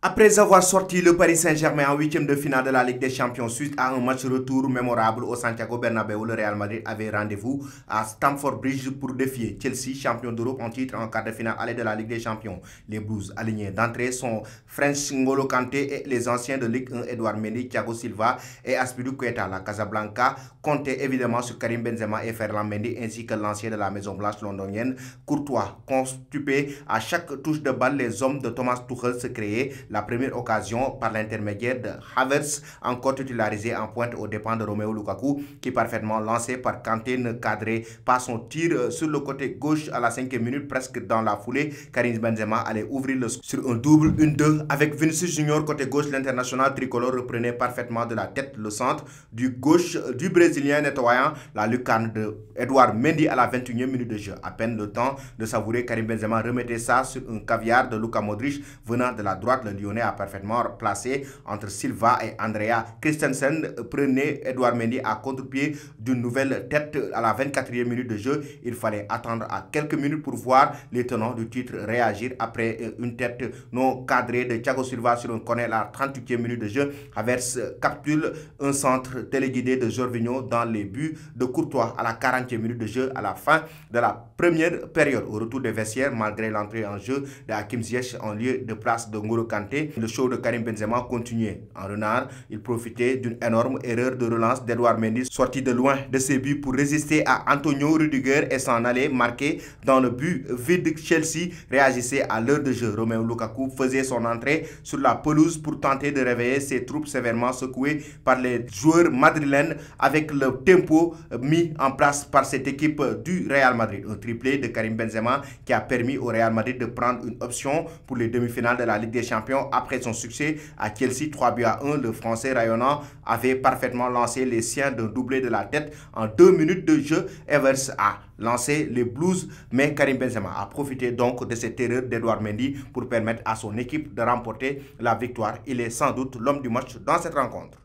Après avoir sorti le Paris Saint-Germain en huitième de finale de la Ligue des Champions suite à un match retour mémorable au Santiago Bernabéu, le Real Madrid avait rendez-vous à Stamford Bridge pour défier Chelsea, champion d'Europe en titre en quart de finale aller de la Ligue des Champions. Les Blues alignés d'entrée sont French N'Golo Kanté et les anciens de Ligue 1 Edouard Mendy, Thiago Silva et Aspilicueta Keita. La Casablanca comptait évidemment sur Karim Benzema et Ferland Mendy ainsi que l'ancien de la Maison Blanche londonienne. Courtois constipé à chaque touche de balle, les hommes de Thomas Tuchel se créaient la première occasion par l'intermédiaire de Havertz, encore titularisé en pointe aux dépens de Romelu Lukaku, qui parfaitement lancé par Kanté ne cadrait pas son tir sur le côté gauche à la 5e minute. Presque dans la foulée, Karim Benzema allait ouvrir le score sur un double 1-2 avec Vinicius Junior côté gauche. L'international tricolore reprenait parfaitement de la tête le centre du gauche du Brésilien, nettoyant la lucarne de Edouard Mendy à la 21e minute de jeu. À peine le temps de savourer, Karim Benzema remettait ça sur un caviar de Luka Modric venant de la droite. Le Lyonnais a parfaitement placé entre Silva et Andrea Christensen. Prenait Edouard Mendy à contre-pied d'une nouvelle tête à la 24e minute de jeu. Il fallait attendre à quelques minutes pour voir les tenants du titre réagir après une tête non cadrée de Thiago Silva sur un corner à la 38e minute de jeu. Havertz capture un centre téléguidé de Jorginho dans les buts de Courtois à la 40e minute de jeu à la fin de la première période. Au retour des vestiaires, malgré l'entrée en jeu de Hakim Ziyech en lieu de place de N'Golo Kanté, le show de Karim Benzema continuait. En renard, il profitait d'une énorme erreur de relance d'Edouard Mendy, sorti de loin de ses buts pour résister à Antonio Rudiger et s'en aller marquer dans le but vide. Chelsea réagissait à l'heure de jeu. Romelu Lukaku faisait son entrée sur la pelouse pour tenter de réveiller ses troupes sévèrement secouées par les joueurs madrilènes avec le tempo mis en place par cette équipe du Real Madrid. Un triplé de Karim Benzema qui a permis au Real Madrid de prendre une option pour les demi-finales de la Ligue des Champions. Après son succès à Chelsea 3-1, le Français rayonnant avait parfaitement lancé les siens d'un doublé de la tête en 2 minutes de jeu. Evers a lancé les Blues, mais Karim Benzema a profité donc de cette erreur d'Edouard Mendy pour permettre à son équipe de remporter la victoire. Il est sans doute l'homme du match dans cette rencontre.